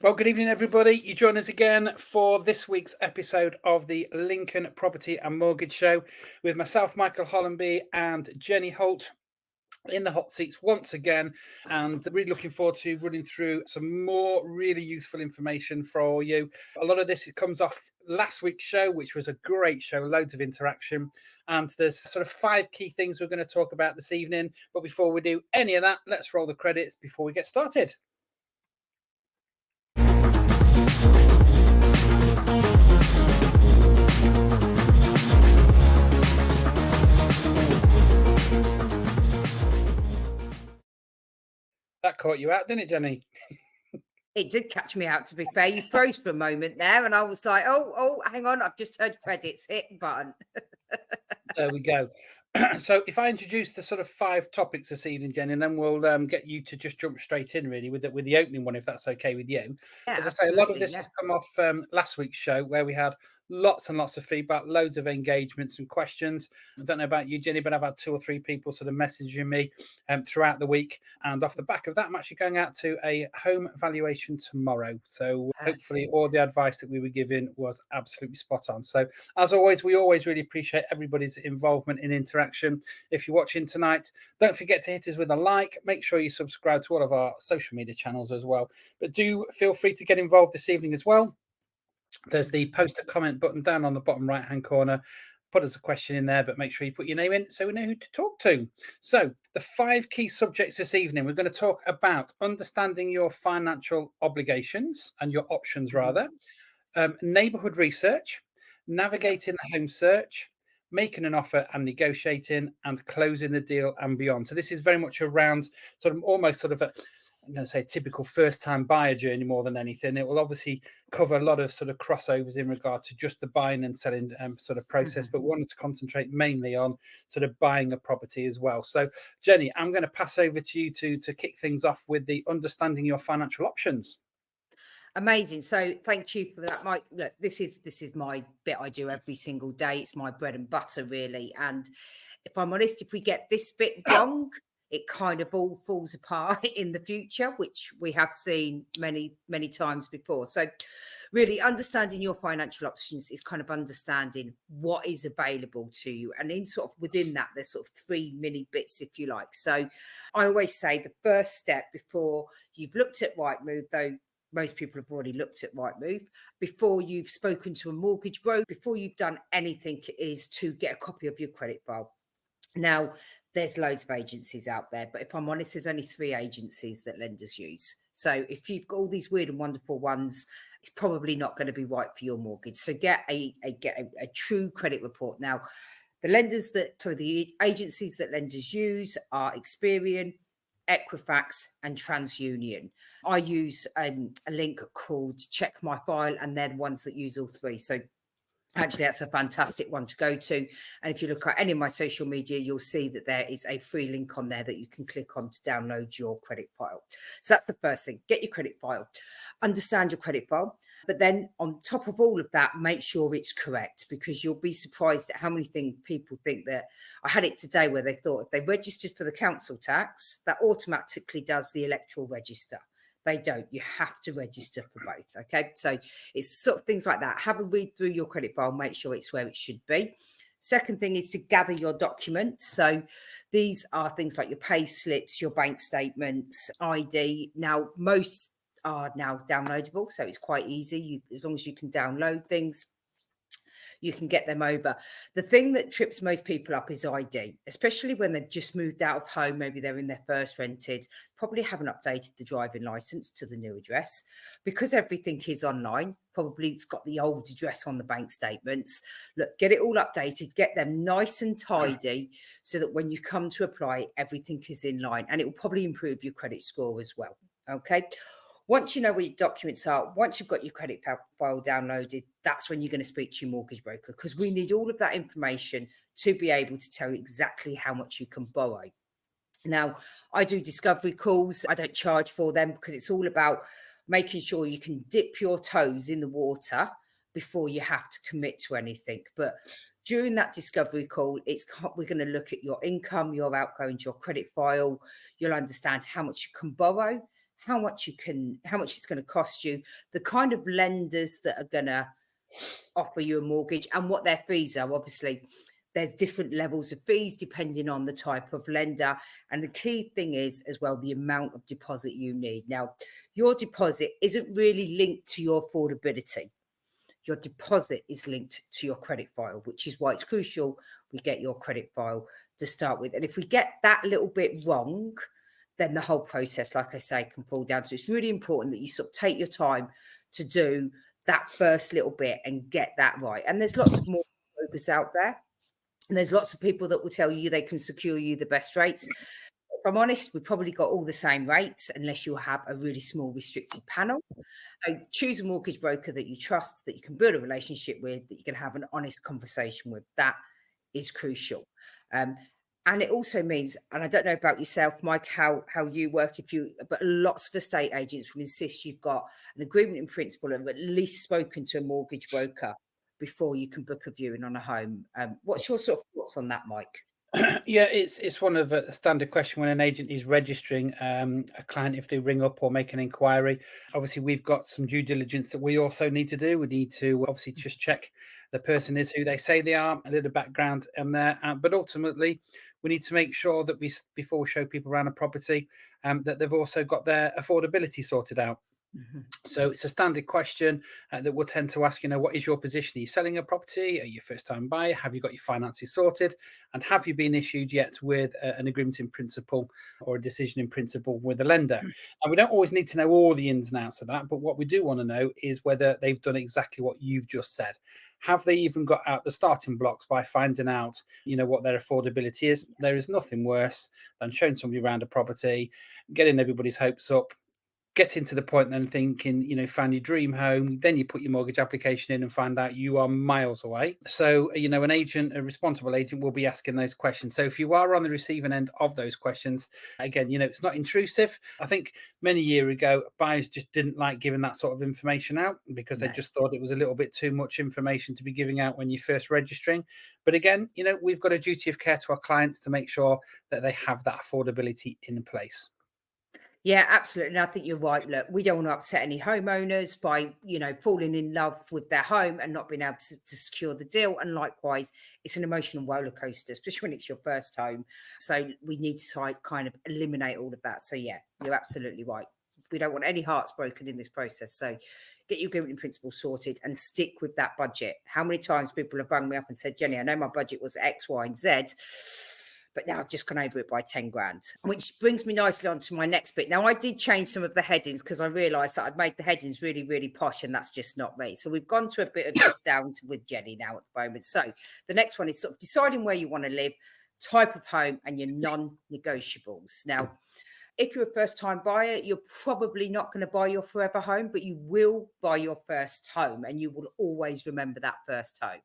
Well, good evening, everybody. You join us again for this week's episode of the Lincoln Property and Mortgage Show with myself, Michael Hollenby, and Jenny Holt in the hot seats once again, and really looking forward to running through some more really useful information for you. A lot of this comes off last week's show, which was a great show, loads of interaction, and there's sort of 5 key things we're going to talk about this evening. But before we do any of that, let's roll the credits before we get started. That caught you out, didn't it, Jenny? It did catch me out, to be fair. You froze for a moment there, and I was like, oh, hang on, I've just heard credits. Hit button. There we go. So if I introduce the sort of 5 topics this evening, Jenny, and then we'll get you to just jump straight in really with the opening one, if that's okay with you. Yeah, As I say, a lot of absolutely. this has come off last week's show where we had lots and lots of feedback, loads of engagements and questions. I don't know about you, Jenny, but I've had 2 or 3 people sort of messaging me throughout the week. And off the back of that, I'm actually going out to a home valuation tomorrow. So hopefully all the advice that we were given was absolutely spot on. So as always, we always really appreciate everybody's involvement in interaction. If you're watching tonight, don't forget to hit us with a like. Make sure you subscribe to all of our social media channels as well. But do feel free to get involved this evening as well. There's the post a comment button down on the bottom right hand corner. Put us a question in there, but make sure you put your name in so we know who to talk to. So the 5 key subjects this evening, we're going to talk about understanding your financial obligations and your options rather, neighbourhood research, navigating the home search, making an offer and negotiating, and closing the deal and beyond. So this is very much around sort of almost sort of a, I'm going to say, typical first-time buyer journey more than anything. It will obviously cover a lot of sort of crossovers in regard to just the buying and selling sort of process, but we wanted to concentrate mainly on sort of buying a property as well. So, Jenny, I'm going to pass over to you to kick things off with the understanding your financial options. Amazing. So thank you for that, Mike. Look, this is my bit I do every single day. It's my bread and butter, really. And if I'm honest, if we get this bit wrong, it kind of all falls apart in the future, which we have seen many, many times before. So really understanding your financial options is kind of understanding what is available to you. And in sort of within that, there's sort of 3 mini bits, if you like. So I always say the first step before you've looked at Rightmove, though most people have already looked at Rightmove, before you've spoken to a mortgage broker, before you've done anything, is to get a copy of your credit file. Now, there's loads of agencies out there, but if I'm honest, there's only 3 agencies that lenders use. So if you've got all these weird and wonderful ones, it's probably not going to be right for your mortgage. So get a true credit report. Now, the agencies that lenders use are Experian, Equifax, and TransUnion. I use a link called Check My File, and they're the ones that use all 3. So actually, that's a fantastic one to go to. And if you look at any of my social media, you'll see that there is a free link on there that you can click on to download your credit file. So that's the first thing. Get your credit file. Understand your credit file. But then on top of all of that, make sure it's correct, because you'll be surprised at how many people think that. I had it today where they thought if they registered for the council tax, that automatically does the electoral register. They don't. You have to register for both. Okay. So it's sort of things like that. Have a read through your credit file, make sure it's where it should be. Second thing is to gather your documents. So these are things like your pay slips, your bank statements, ID. Now, most are now downloadable, so it's quite easy. As long as you can download things, you can get them over. The thing that trips most people up is ID, especially when they've just moved out of home. Maybe they're in their first rented, probably haven't updated the driving license to the new address. Because everything is online, probably it's got the old address on the bank statements. Look, get it all updated, get them nice and tidy so that when you come to apply, everything is in line, and it will probably improve your credit score as well. Okay. Once you know what your documents are, once you've got your credit file downloaded, that's when you're going to speak to your mortgage broker, because we need all of that information to be able to tell you exactly how much you can borrow. Now, I do discovery calls. I don't charge for them because it's all about making sure you can dip your toes in the water before you have to commit to anything. But during that discovery call, we're going to look at your income, your outgoings, your credit file. You'll understand how much you can borrow, how much it's going to cost you, the kind of lenders that are going to offer you a mortgage, and what their fees are. Obviously, there's different levels of fees depending on the type of lender. And the key thing is as well the amount of deposit you need. Now, your deposit isn't really linked to your affordability. Your deposit is linked to your credit file, which is why it's crucial we get your credit file to start with. And if we get that little bit wrong, then the whole process, like I say, can fall down. So it's really important that you sort of take your time to do that first little bit and get that right. And there's lots of more brokers out there. And there's lots of people that will tell you they can secure you the best rates. If I'm honest, we've probably got all the same rates unless you have a really small restricted panel. So choose a mortgage broker that you trust, that you can build a relationship with, that you can have an honest conversation with. That is crucial. And it also means, and I don't know about yourself, Mike, how you work, but lots of estate agents will insist you've got an agreement in principle and at least spoken to a mortgage broker before you can book a viewing on a home. What's your sort of thoughts on that, Mike? Yeah, it's one of a standard question when an agent is registering a client if they ring up or make an inquiry. Obviously, we've got some due diligence that we also need to do. We need to obviously just check the person is who they say they are, a little background in there. But ultimately, we need to make sure that before we show people around a property, that they've also got their affordability sorted out. Mhm. So it's a standard question that we'll tend to ask, what is your position? Are you selling a property? Are you a first-time buyer? Have you got your finances sorted? And have you been issued yet with an agreement in principle or a decision in principle with a lender? And we don't always need to know all the ins and outs of that, but what we do want to know is whether they've done exactly what you've just said. Have they even got out the starting blocks by finding out, what their affordability is? There is nothing worse than showing somebody around a property, getting everybody's hopes up, getting to the point then thinking, found your dream home, then you put your mortgage application in and find out you are miles away. So, an agent, a responsible agent will be asking those questions. So if you are on the receiving end of those questions, again, it's not intrusive. I think many years ago, buyers just didn't like giving that sort of information out because they No. just thought it was a little bit too much information to be giving out when you're first registering. But again, we've got a duty of care to our clients to make sure that they have that affordability in place. Yeah, absolutely. And I think you're right. Look, we don't want to upset any homeowners by, falling in love with their home and not being able to secure the deal. And likewise, it's an emotional roller coaster, especially when it's your first home. So we need to kind of eliminate all of that. So yeah, you're absolutely right. We don't want any hearts broken in this process. So get your agreement in principle sorted and stick with that budget. How many times people have rung me up and said, Jenny, I know my budget was X, Y, and Z, but now I've just gone over it by 10 grand, which brings me nicely on to my next bit. Now, I did change some of the headings because I realised that I'd made the headings really, really posh, and that's just not me. So we've gone to a bit of just down to with Jenny now at the moment. So the next one is sort of deciding where you want to live, type of home, and your non-negotiables. Now, if you're a first time buyer, you're probably not going to buy your forever home, but you will buy your first home and you will always remember that first home.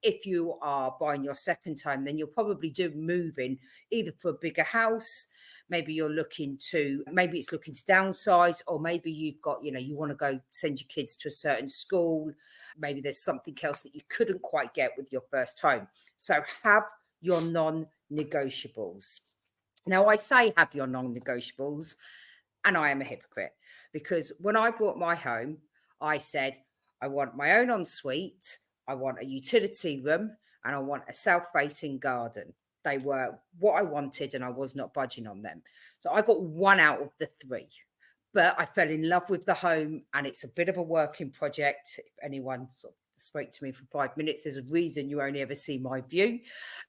If you are buying your second home, then you'll probably do moving either for a bigger house. Maybe it's looking to downsize, or maybe you've got, you want to go send your kids to a certain school. Maybe there's something else that you couldn't quite get with your first home. So have your non-negotiables. Now, I say have your non-negotiables, and I am a hypocrite because when I bought my home, I said, I want my own ensuite, I want a utility room, and I want a south-facing garden. They were what I wanted, and I was not budging on them. So I got one out of the three. But I fell in love with the home, and it's a bit of a working project. If anyone sort of spoke to me for 5 minutes, there's a reason you only ever see my view,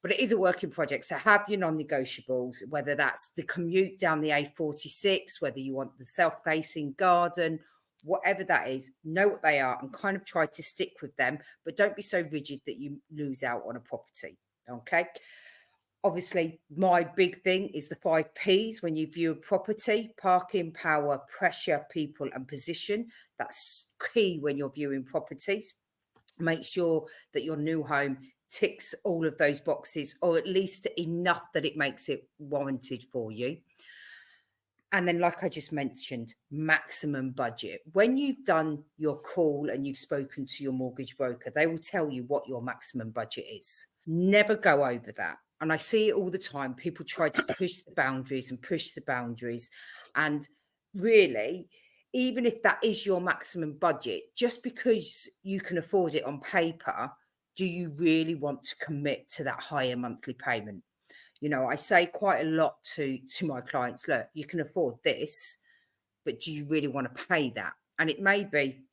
but it is a working project. So have your non-negotiables, whether that's the commute down the A46, whether you want the self-facing garden, whatever that is, know what they are and kind of try to stick with them, but don't be so rigid that you lose out on a property. Okay. Obviously, my big thing is the 5 Ps when you view a property: parking, power, pressure, people, and position. That's key when you're viewing properties. Make sure that your new home ticks all of those boxes, or at least enough that it makes it warranted for you. And then, like I just mentioned, maximum budget. When you've done your call and you've spoken to your mortgage broker, they will tell you what your maximum budget is. Never go over that. And I see it all the time. People try to push the boundaries and push the boundaries. And really, even if that is your maximum budget, just because you can afford it on paper, do you really want to commit to that higher monthly payment? You know, I say quite a lot to my clients, look, you can afford this, but do you really want to pay that? And it may be,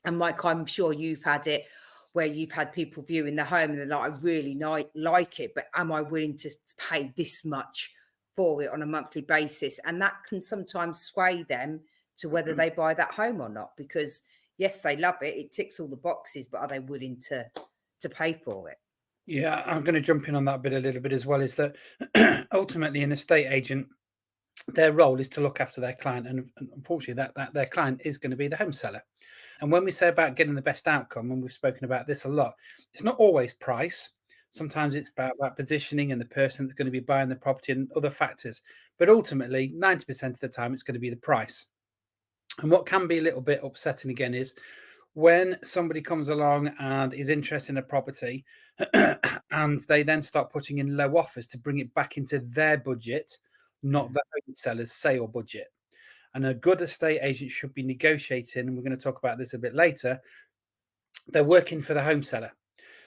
and Mike, I'm sure you've had it where you've had people viewing the home and they're like, I really like it, but am I willing to pay this much for it on a monthly basis? And that can sometimes sway them to whether they buy that home or not, because yes, they love it, it ticks all the boxes, but are they willing to pay for it? Yeah, I'm going to jump in on that bit a little bit as well. Is that ultimately an estate agent, their role is to look after their client, and unfortunately, that their client is going to be the home seller. And when we say about getting the best outcome, and we've spoken about this a lot, it's not always price. Sometimes it's about positioning and the person that's going to be buying the property and other factors. But ultimately, 90% of the time, it's going to be the price. And what can be a little bit upsetting again is when somebody comes along and is interested in a property and they then start putting in low offers to bring it back into their budget, not the home seller's sale budget. And a good estate agent should be negotiating, and we're going to talk about this a bit later. They're working for the home seller.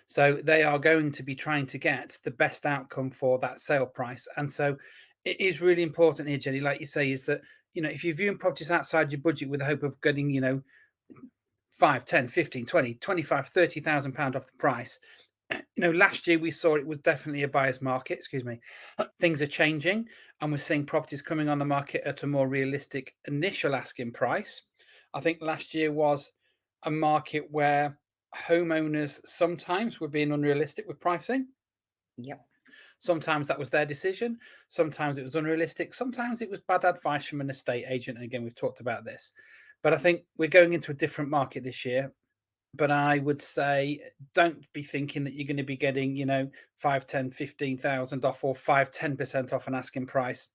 So they are going to be trying to get the best outcome for that sale price. And so it is really important here, Jenny, like you say, is that, if you're viewing properties outside your budget with the hope of getting, 5, 10, 15, 20, 25, 30,000 pound off the price. Last year we saw it was definitely a buyer's market. Excuse me. Things are changing, and we're seeing properties coming on the market at a more realistic initial asking price. I think last year was a market where homeowners sometimes were being unrealistic with pricing. Yep. Sometimes that was their decision. Sometimes it was unrealistic. Sometimes it was bad advice from an estate agent. And again, we've talked about this. But I think we're going into a different market this year. But I would say don't be thinking that you're going to be getting, 5, 10, 15,000 off or 5, 10% off an asking price.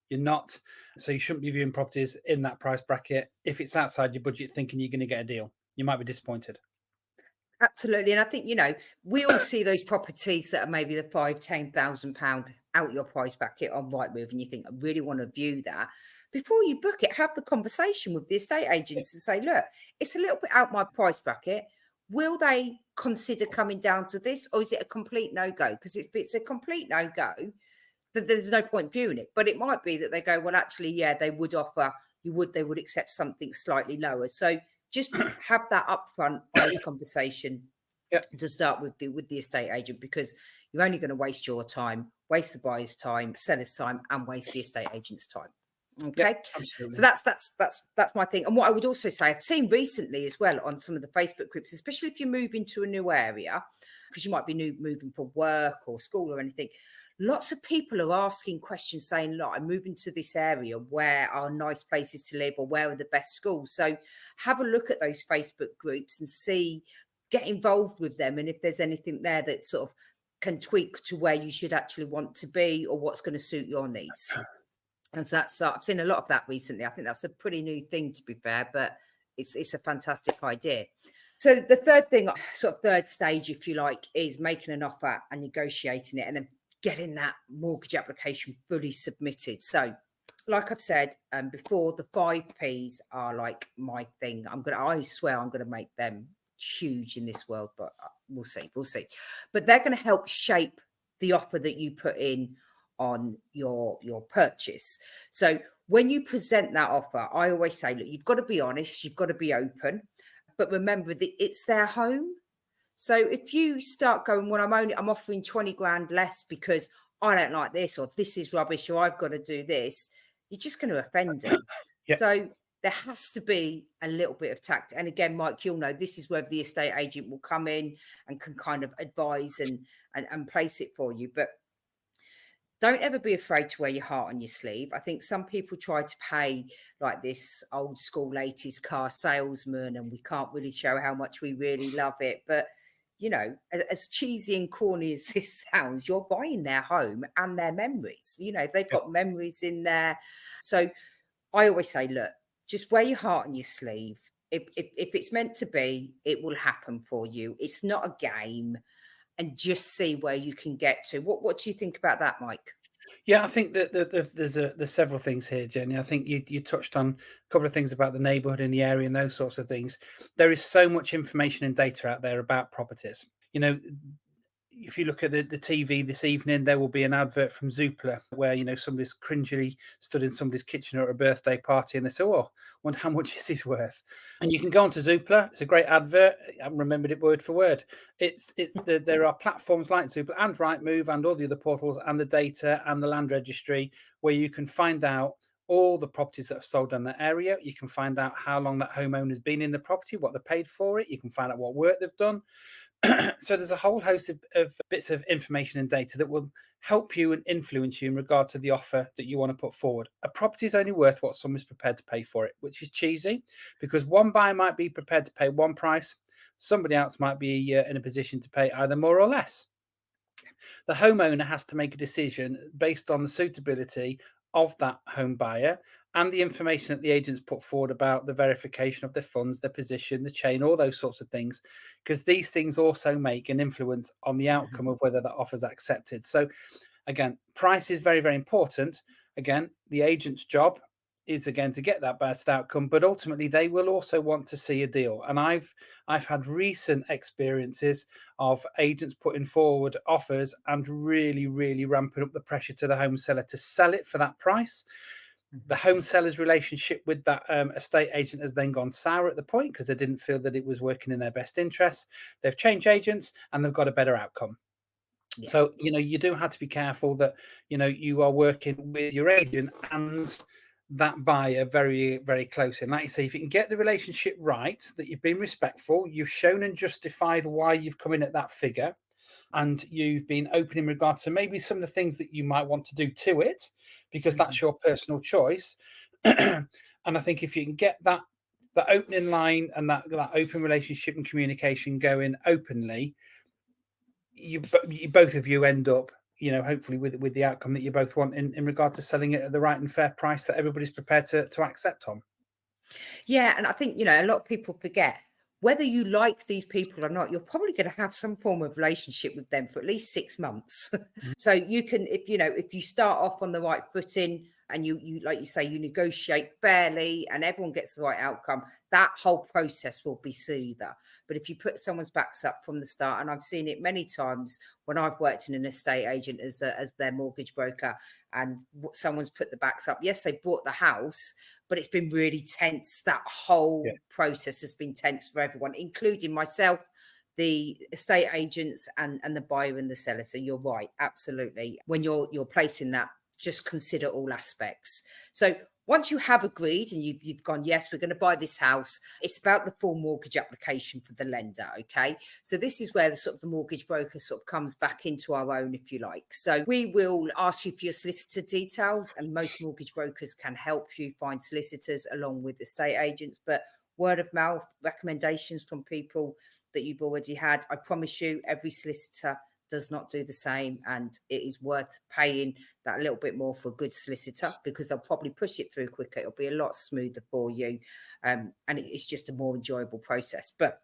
You're not. So you shouldn't be viewing properties in that price bracket. If it's outside your budget, thinking you're going to get a deal, you might be disappointed. Absolutely. And I think, we all see those properties that are maybe the £5,000, £10,000 out your price bracket on Rightmove, and you think, I really want to view that. Before you book it, have the conversation with the estate agents and say, look, it's a little bit out my price bracket. Will they consider coming down to this, or is it a complete no-go? Because if it's a complete no-go, then there's no point viewing it. But it might be that they go, well, actually, yeah, they would offer, they would accept something slightly lower. So just have that upfront, honest conversation Yeah, to start with the estate agent, because you're only going to waste your time, waste the buyer's time, seller's time, and waste the estate agent's time. yeah, Okay, so absolutely. that's my thing. And what I would also say, I've seen recently as well on some of the Facebook groups, especially if you move into a new area, because you might be moving for work or school or anything. Lots of people are asking questions saying, look, I'm moving to this area. Where are nice places to live, or where are the best schools? So have a look at those Facebook groups and get involved with them. And if there's anything there that sort of can tweak to where you should actually want to be, or what's going to suit your needs. And so I've seen a lot of that recently. I think that's a pretty new thing, to be fair, but it's a fantastic idea. So the third thing, sort of third stage, if you like, is making an offer and negotiating it, and then getting that mortgage application fully submitted. So, like I've said before, the 5Ps are like my thing. I swear I'm gonna make them huge in this world, but we'll see. But they're going to help shape the offer that you put in on your purchase. So when you present that offer, I always say, look, you've got to be honest, you've got to be open, but remember that it's their home. So if you start going, well, I'm offering 20 grand less because I don't like this, or this is rubbish, or I've got to do this, you're just going to offend them. Yeah. So there has to be a little bit of tact. And again, Mike, you'll know this is where the estate agent will come in and can kind of advise and place it for you. But don't ever be afraid to wear your heart on your sleeve. I think some people try to pay like this old school 80s car salesman, and we can't really show how much we really love it. But, as cheesy and corny as this sounds, you're buying their home and their memories. They've Yeah. got memories in there. So I always say, look, just wear your heart on your sleeve. If it's meant to be, it will happen for you. It's not a game, and just see where you can get to. What do you think about that, Mike? Yeah, I think that there's several things here, Jenny. I think you touched on a couple of things about the neighbourhood and the area and those sorts of things. There is so much information and data out there about properties. You know, if you look at the TV this evening, there will be an advert from Zoopla where, somebody's cringily stood in somebody's kitchen at a birthday party and they say, "Oh, wonder how much is this worth?" And you can go onto Zoopla. It's a great advert. I haven't remembered it word for word. There are platforms like Zoopla and Rightmove and all the other portals and the data and the land registry where you can find out all the properties that have sold in that area. You can find out how long that homeowner's been in the property, what they paid for it. You can find out what work they've done. So there's a whole host of bits of information and data that will help you and influence you in regard to the offer that you want to put forward. A property is only worth what someone's prepared to pay for it, which is cheesy because one buyer might be prepared to pay one price, somebody else might be in a position to pay either more or less. The homeowner has to make a decision based on the suitability of that home buyer and the information that the agents put forward about the verification of their funds, their position, the chain, all those sorts of things, because these things also make an influence on the outcome of whether that offer is accepted. So again, price is very, very important. Again, the agent's job is again to get that best outcome, but ultimately they will also want to see a deal. And I've had recent experiences of agents putting forward offers and really, really ramping up the pressure to the home seller to sell it for that price. The home seller's relationship with that estate agent has then gone sour at the point because they didn't feel that it was working in their best interest. They've changed agents and they've got a better outcome. Yeah. So, you do have to be careful that, you are working with your agent and that buyer very, very closely. And like you say, if you can get the relationship right, that you've been respectful, you've shown and justified why you've come in at that figure, and you've been open in regard to maybe some of the things that you might want to do to it, because that's your personal choice. And I think if you can get that opening line and that open relationship and communication going openly, you both of you end up, hopefully with the outcome that you both want in regard to selling it at the right and fair price that everybody's prepared to accept on. Yeah, and I think, a lot of people forget whether you like these people or not, you're probably going to have some form of relationship with them for at least 6 months. So you can, if you start off on the right footing and you like you say, you negotiate fairly and everyone gets the right outcome, that whole process will be smoother. But if you put someone's backs up from the start, and I've seen it many times when I've worked in an estate agent as their mortgage broker, and someone's put the backs up. Yes, they bought the house, but it's been really tense. That Yeah. whole process has been tense for everyone, including myself, the estate agents, and the buyer and the seller. So you're right, absolutely. When you're placing that, just consider all aspects. So once you have agreed and you've gone, yes, we're going to buy this house, it's about the full mortgage application for the lender. Okay. So this is where the mortgage broker sort of comes back into our own, if you like. So we will ask you for your solicitor details, and most mortgage brokers can help you find solicitors along with estate agents. But word of mouth, recommendations from people that you've already had, I promise you, every solicitor does not do the same, and it is worth paying that little bit more for a good solicitor because they'll probably push it through quicker. It'll be a lot smoother for you, and it's just a more enjoyable process. But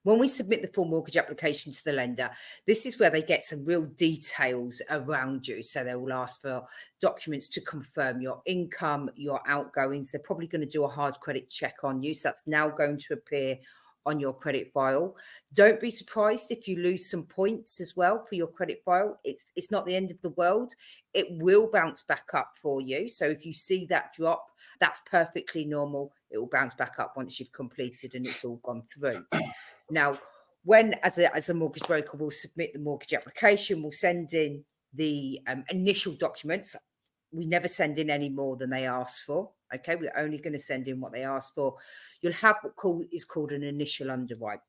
when we submit the full mortgage application to the lender, this is where they get some real details around you. So they will ask for documents to confirm your income, your outgoings. They're probably going to do a hard credit check on you. So that's now going to appear on your credit file. Don't be surprised if you lose some points as well for your credit file. It's not the end of the world. It will bounce back up for you. So if you see that drop, that's perfectly normal. It will bounce back up once you've completed and it's all gone through. Now, when as a mortgage broker, we'll submit the mortgage application, we'll send in the initial documents. We never send in any more than they ask for. Okay, we're only going to send in what they ask for. You'll have what is called an initial underwrite.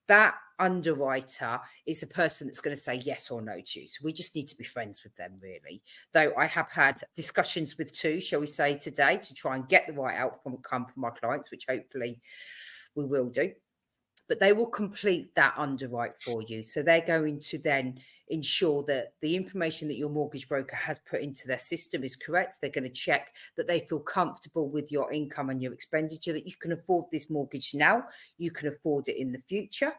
That underwriter is the person that's going to say yes or no to you. So we just need to be friends with them, really. Though I have had discussions with two, shall we say, today to try and get the right outcome from our clients, which hopefully we will do. but they will complete that underwrite for you. So they're going to then ensure that the information that your mortgage broker has put into their system is correct. They're going to check that they feel comfortable with your income and your expenditure, that you can afford this mortgage now, you can afford it in the future.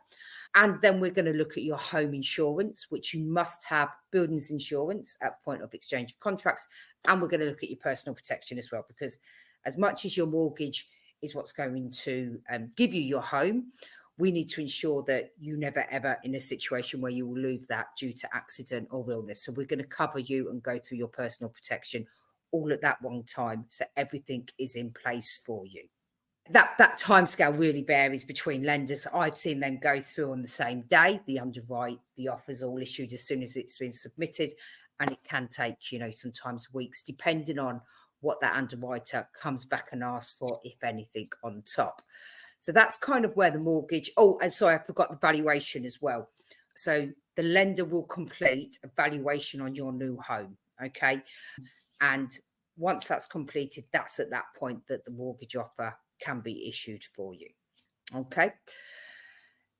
And then we're going to look at your home insurance, which you must have buildings insurance at point of exchange of contracts. And we're going to look at your personal protection as well, because as much as your mortgage is what's going to give you your home, we need to ensure that you never ever in a situation where you will lose that due to accident or illness. So we're going to cover you and go through your personal protection all at that one time, so everything is in place for you. That timescale really varies between lenders. I've seen them go through on the same day, the underwrite, the offers all issued as soon as it's been submitted, and it can take, sometimes weeks, depending on what that underwriter comes back and asks for, if anything, on top. So that's kind of where the mortgage. Oh, and sorry, I forgot the valuation as well. So the lender will complete a valuation on your new home. Okay. And once that's completed, that's at that point that the mortgage offer can be issued for you. Okay.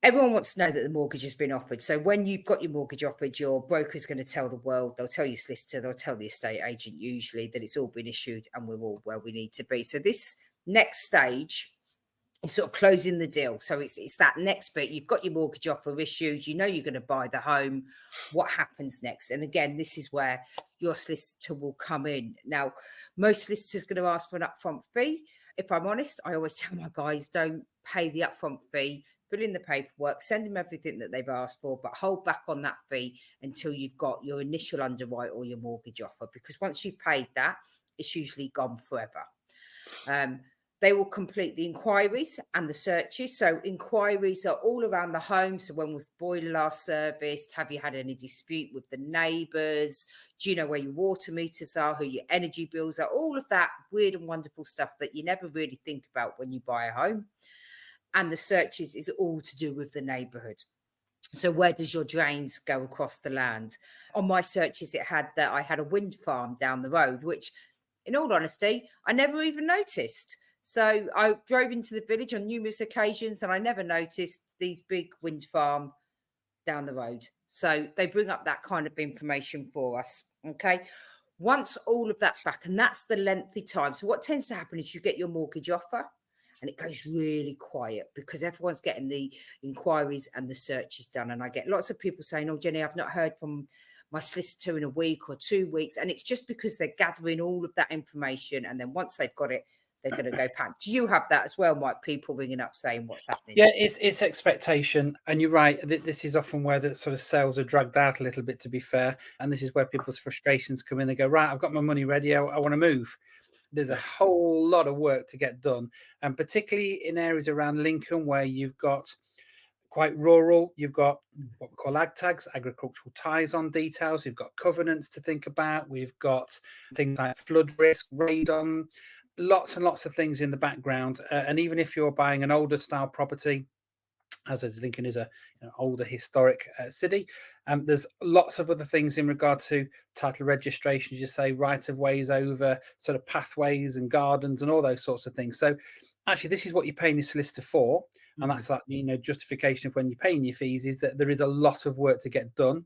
Everyone wants to know that the mortgage has been offered. So when you've got your mortgage offered, your broker is going to tell the world, they'll tell your solicitor, they'll tell the estate agent usually that it's all been issued and we're all where we need to be. So this next stage is sort of closing the deal. So it's that next bit. You've got your mortgage offer issued. You know you're going to buy the home. What happens next? And again, this is where your solicitor will come in. Now, most solicitors are going to ask for an upfront fee. If I'm honest, I always tell my guys, don't pay the upfront fee, fill in the paperwork, send them everything that they've asked for, but hold back on that fee until you've got your initial underwrite or your mortgage offer, because once you've paid that, it's usually gone forever. They will complete the inquiries and the searches. So inquiries are all around the home. So when was the boiler last serviced? Have you had any dispute with the neighbours? Do you know where your water meters are, who your energy bills are? All of that weird and wonderful stuff that you never really think about when you buy a home. And the searches is all to do with the neighbourhood. So where does your drains go across the land? On my searches, it had that I had a wind farm down the road, which in all honesty, I never even noticed. So I drove into the village on numerous occasions and I never noticed these big wind farm down the road. So they bring up that kind of information for us. Okay. Once all of that's back, and that's the lengthy time. So what tends to happen is you get your mortgage offer and it goes really quiet because everyone's getting the inquiries and the searches done. And I get lots of people saying, oh, Jenny, I've not heard from my solicitor in a week or 2 weeks. And it's just because they're gathering all of that information. And then once they've got it, they're going to go pack. Do you have that as well, Mike? People ringing up saying what's happening? Yeah, it's expectation. And you're right. This is often where the sort of sales are dragged out a little bit, to be fair. And this is where people's frustrations come in. They go, right, I've got my money ready. I want to move. There's a whole lot of work to get done. And particularly in areas around Lincoln where you've got quite rural, you've got what we call ag tags, agricultural ties on details. You've got covenants to think about. We've got things like flood risk, radon, lots and lots of things in the background. And even if you're buying an older style property, as Lincoln is a older historic city, there's lots of other things in regard to title registration, as you say, right of ways over sort of pathways and gardens and all those sorts of things. So actually, this is what you're paying your solicitor for. And that's that, justification of when you're paying your fees, is that there is a lot of work to get done.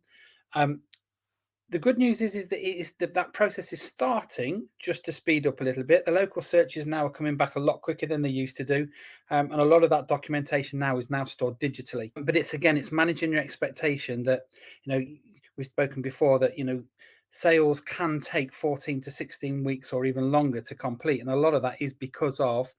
The good news is that that process is starting just to speed up a little bit. The local searches now are coming back a lot quicker than they used to do. And a lot of that documentation now is now stored digitally. But it's managing your expectation that, we've spoken before that, sales can take 14 to 16 weeks or even longer to complete. And a lot of that is because of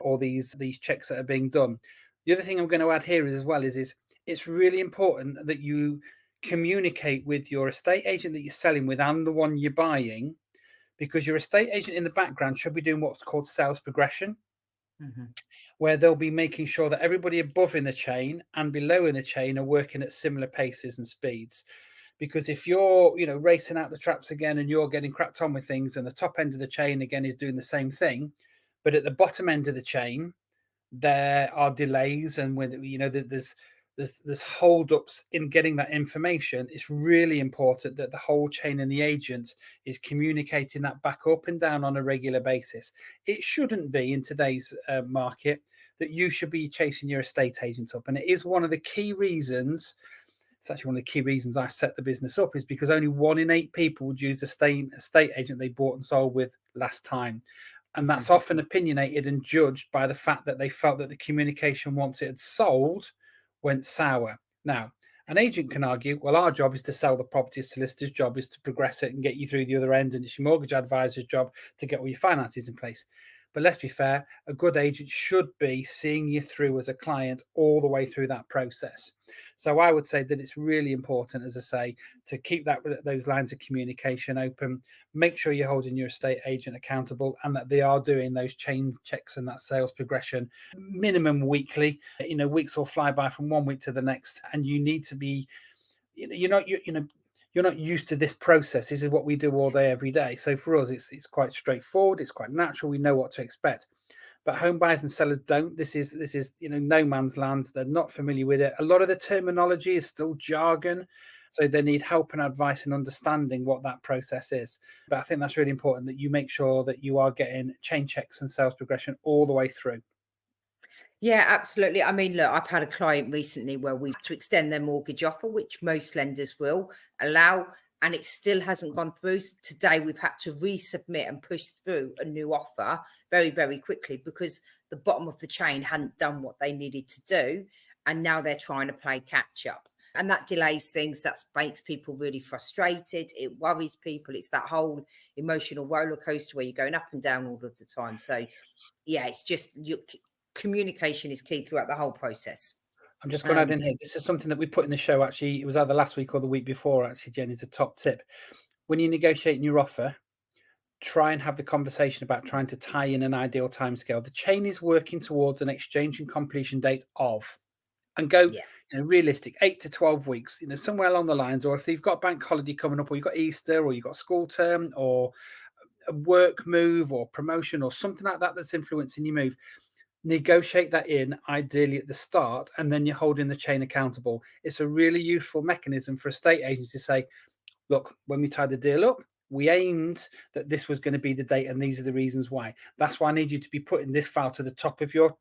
all these checks that are being done. The other thing I'm going to add here is it's really important that you communicate with your estate agent that you're selling with and the one you're buying, because your estate agent in the background should be doing what's called sales progression, where they'll be making sure that everybody above in the chain and below in the chain are working at similar paces and speeds. Because if you're, racing out the traps again and you're getting cracked on with things, and the top end of the chain again is doing the same thing, but at the bottom end of the chain there are delays, and when there's hold-ups in getting that information, it's really important that the whole chain and the agent is communicating that back up and down on a regular basis. It shouldn't be in today's market that you should be chasing your estate agent up. And it is one of the key reasons. It's actually one of the key reasons I set the business up, is because only 1 in 8 people would use the same estate agent they bought and sold with last time. And that's often opinionated and judged by the fact that they felt that the communication once it had sold went sour. Now, an agent can argue, well, our job is to sell the property, a solicitor's job is to progress it and get you through the other end, and it's your mortgage advisor's job to get all your finances in place. But let's be fair, a good agent should be seeing you through as a client all the way through that process. So I would say that it's really important, as I say, to keep those lines of communication open, make sure you're holding your estate agent accountable, and that they are doing those chain checks and that sales progression minimum weekly. Weeks will fly by from one week to the next, and you need to be, you're not used to this process. This is what we do all day, every day. So for us, it's quite straightforward. It's quite natural. We know what to expect. But home buyers and sellers don't. This is no man's land. They're not familiar with it. A lot of the terminology is still jargon. So they need help and advice and understanding what that process is. But I think that's really important, that you make sure that you are getting chain checks and sales progression all the way through. Yeah, absolutely. I mean, look, I've had a client recently where we had to extend their mortgage offer, which most lenders will allow, and it still hasn't gone through. Today, we've had to resubmit and push through a new offer very, very quickly because the bottom of the chain hadn't done what they needed to do. And now they're trying to play catch up. And that delays things. That makes people really frustrated. It worries people. It's that whole emotional roller coaster where you're going up and down all of the time. So, yeah, it's just communication is key throughout the whole process. I'm just going to add in here. This is something that we put in the show. Actually, it was either last week or the week before. Actually, Jen, is a top tip. When you're negotiating your offer, try and have the conversation about trying to tie in an ideal timescale. The chain is working towards an exchange and completion date of, and go, realistic, 8 to 12 weeks, somewhere along the lines. Or if you've got bank holiday coming up, or you've got Easter, or you've got school term, or a work move, or promotion, or something like that that's influencing your move, negotiate that in ideally at the start, and then you're holding the chain accountable. It's a really useful mechanism for estate agents to say, look, when we tied the deal up, we aimed that this was going to be the date, and these are the reasons why. That's why I need you to be putting this file to the top of your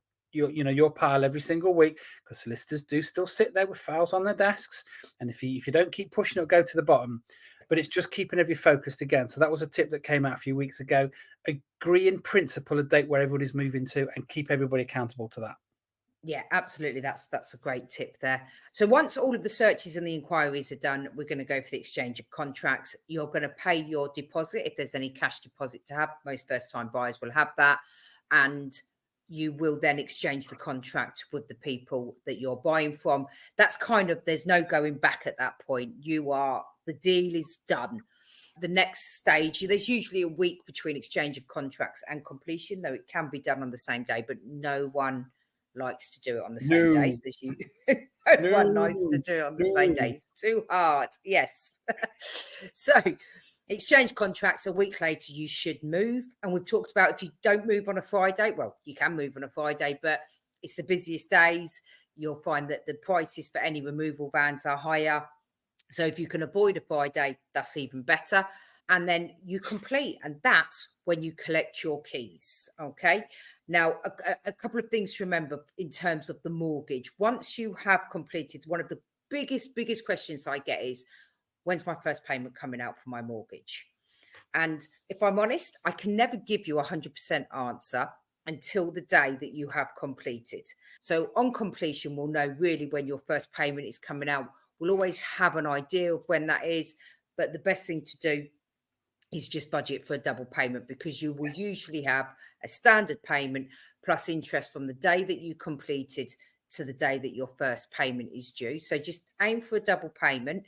pile every single week, because solicitors do still sit there with files on their desks, and if you don't keep pushing, it'll go to the bottom. But it's just keeping every focused again. So that was a tip that came out a few weeks ago. Agree in principle a date where everybody's moving to, and keep everybody accountable to that. Yeah, absolutely. That's a great tip there. So once all of the searches and the inquiries are done, we're going to go for the exchange of contracts. You're going to pay your deposit if there's any cash deposit to have. Most first-time buyers will have that. And you will then exchange the contract with the people that you're buying from. That's there's no going back at that point. The deal is done. The next stage, there's usually a week between exchange of contracts and completion, though it can be done on the same day, but no one likes to do it on the same days as you. No one likes to do it on the same day. It's too hard. Yes. So exchange contracts, a week later, you should move. And we've talked about, if you don't move on a Friday, well, you can move on a Friday, but it's the busiest days. You'll find that the prices for any removal vans are higher. So if you can avoid a Friday, that's even better. And then you complete, and that's when you collect your keys. Okay. Now, a couple of things to remember in terms of the mortgage. Once you have completed, one of the biggest questions I get is, when's my first payment coming out for my mortgage? And if I'm honest, I can never give you a 100% answer until the day that you have completed. So on completion, we'll know really when your first payment is coming out. We'll always have an idea of when that is, but the best thing to do is just budget for a double payment, because you will usually have a standard payment plus interest from the day that you completed to the day that your first payment is due. So just aim for a double payment.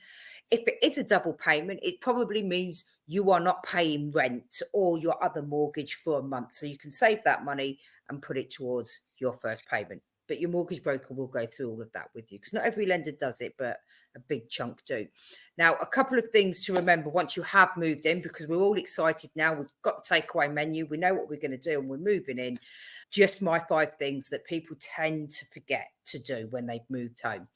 If it is a double payment, it probably means you are not paying rent or your other mortgage for a month. So you can save that money and put it towards your first payment. But your mortgage broker will go through all of that with you, because not every lender does it, but a big chunk do. Now, a couple of things to remember once you have moved in, because we're all excited now. We've got the takeaway menu. We know what we're going to do and we're moving in. Just my 5 things that people tend to forget to do when they've moved home.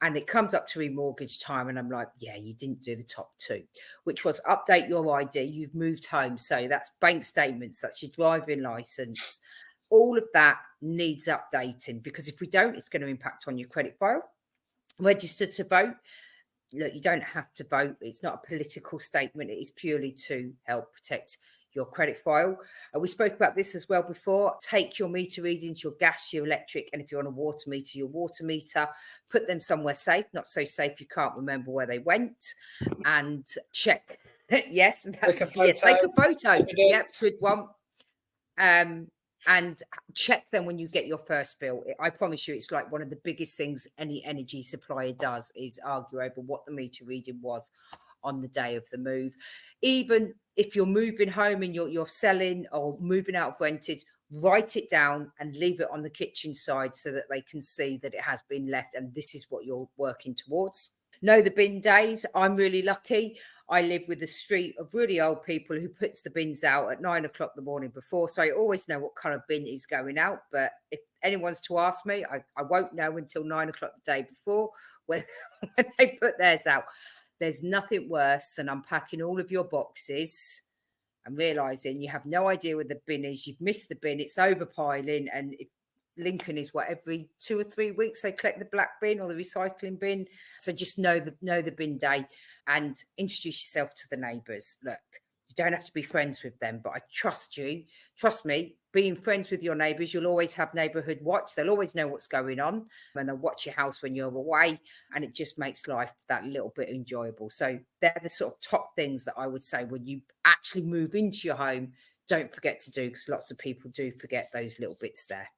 And it comes up to remortgage time, and I'm like, yeah, you didn't do the top 2, which was update your ID. You've moved home. So that's bank statements, that's your driving license, all of that needs updating, because if we don't, it's going to impact on your credit file. Register to vote. Look, you don't have to vote. It's not a political statement. It is purely to help protect your credit file. We spoke about this as well before. Take your meter readings, your gas, your electric, and if you're on a water meter, your water meter, put them somewhere safe, not so safe you can't remember where they went, and check. Yes, that's take a photo. Yep, good one. And check them when you get your first bill. I promise you, it's like one of the biggest things any energy supplier does is argue over what the meter reading was on the day of the move. Even if you're moving home and you're selling or moving out of rented, write it down and leave it on the kitchen side so that they can see that it has been left and this is what you're working towards. Know the bin days. I'm really lucky. I live with a street of really old people who puts the bins out at 9 o'clock the morning before. So I always know what kind of bin is going out. But if anyone's to ask me, I won't know until 9 o'clock the day before when they put theirs out. There's nothing worse than unpacking all of your boxes and realising you have no idea where the bin is. You've missed the bin. It's overpiling. And Lincoln is what, every 2 or 3 weeks they collect the black bin or the recycling bin. So just know the bin day and introduce yourself to the neighbours. Look, you don't have to be friends with them, but I trust you. Trust me, being friends with your neighbours, you'll always have neighbourhood watch. They'll always know what's going on and they'll watch your house when you're away, and it just makes life that little bit enjoyable. So they're the sort of top things that I would say when you actually move into your home, don't forget to do, because lots of people do forget those little bits there.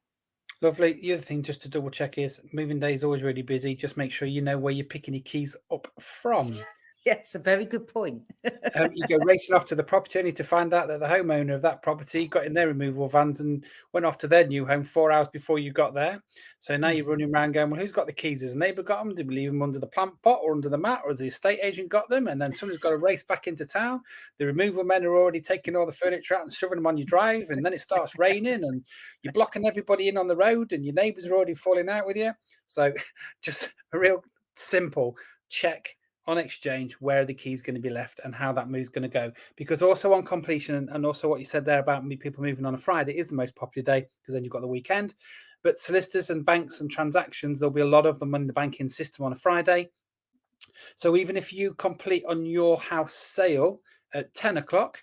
Lovely. The other thing just to double check is moving day is always really busy. Just make sure you know where you're picking your keys up from. Yes, a very good point. You go racing off to the property only to find out that the homeowner of that property got in their removal vans and went off to their new home 4 hours before you got there. So now you're running around going, well, who's got the keys? Has a neighbour got them? Did we leave them under the plant pot or under the mat? Or has the estate agent got them? And then somebody's got to race back into town. The removal men are already taking all the furniture out and shoving them on your drive. And then it starts raining and you're blocking everybody in on the road and your neighbours are already falling out with you. So just a real simple check on exchange where the key is going to be left and how that move is going to go. Because also on completion, and also what you said there about people moving on a Friday is the most popular day because then you've got the weekend. But solicitors and banks and transactions, there'll be a lot of them in the banking system on a Friday. So even if you complete on your house sale at 10 o'clock,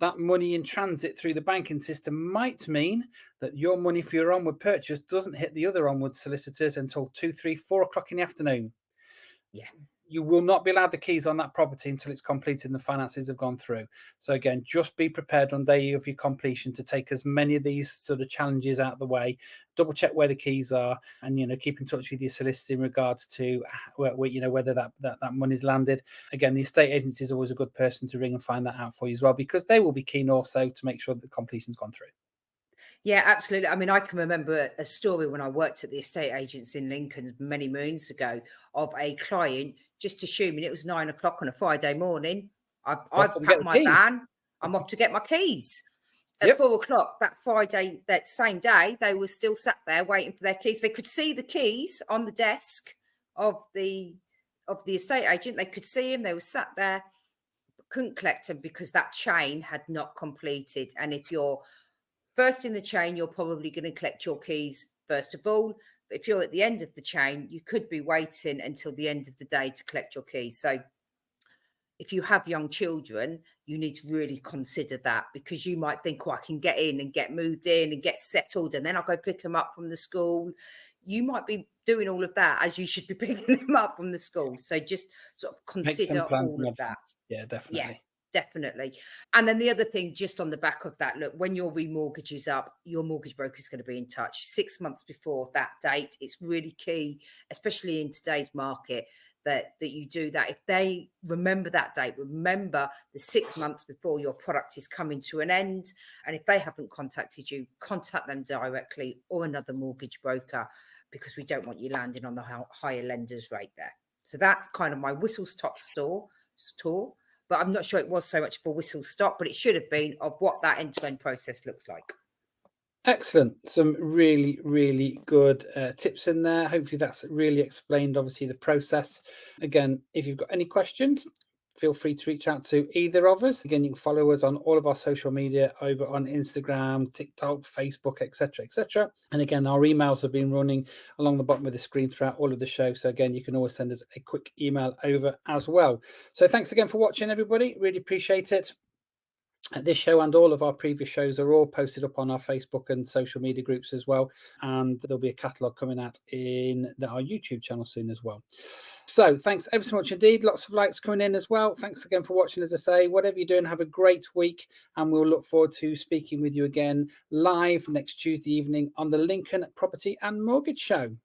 that money in transit through the banking system might mean that your money for your onward purchase doesn't hit the other onward solicitors until 2, 3, 4 o'clock in the afternoon. Yeah. You will not be allowed the keys on that property until it's completed and the finances have gone through. So again, just be prepared on day of your completion to take as many of these sort of challenges out of the way. Double check where the keys are, and keep in touch with your solicitor in regards to whether that money's landed. Again, the estate agency is always a good person to ring and find that out for you as well, because they will be keen also to make sure that the completion's gone through. Yeah, absolutely. I mean, I can remember a story when I worked at the estate agents in Lincoln many moons ago of a client just assuming it was 9 o'clock on a Friday morning. I packed my van. I'm off to get my keys. At 4 o'clock that Friday, that same day, they were still sat there waiting for their keys. They could see the keys on the desk of the estate agent. They could see them. They were sat there, but couldn't collect them because that chain had not completed. And if you're first in the chain, you're probably going to collect your keys first of all. But if you're at the end of the chain, you could be waiting until the end of the day to collect your keys. So if you have young children, you need to really consider that, because you might think, I can get in and get moved in and get settled, and then I'll go pick them up from the school. You might be doing all of that as you should be picking them up from the school. So just sort of consider all of that. Yeah, definitely. Yeah. Definitely. And then the other thing, just on the back of that, look, when your remortgage is up, your mortgage broker is going to be in touch 6 months before that date. It's really key, especially in today's market, that you do that. If they remember that date, remember the 6 months before your product is coming to an end. And if they haven't contacted you, contact them directly or another mortgage broker, because we don't want you landing on the higher lender's rate there. So that's kind of my whistle-stop tour. But I'm not sure it was so much for whistle stop, but it should have been, of what that end-to-end process looks like. Excellent. Some really, really good tips in there. Hopefully that's really explained, obviously, the process. Again, if you've got any questions, feel free to reach out to either of us. Again, you can follow us on all of our social media over on Instagram, TikTok, Facebook, etc., etc. And again, our emails have been running along the bottom of the screen throughout all of the show. So again, you can always send us a quick email over as well. So thanks again for watching, everybody. Really appreciate it. This show and all of our previous shows are all posted up on our Facebook and social media groups as well. And there'll be a catalogue coming out in our YouTube channel soon as well. So thanks ever so much indeed. Lots of likes coming in as well. Thanks again for watching. As I say, whatever you're doing, have a great week. And we'll look forward to speaking with you again live next Tuesday evening on the Lincoln Property and Mortgage Show.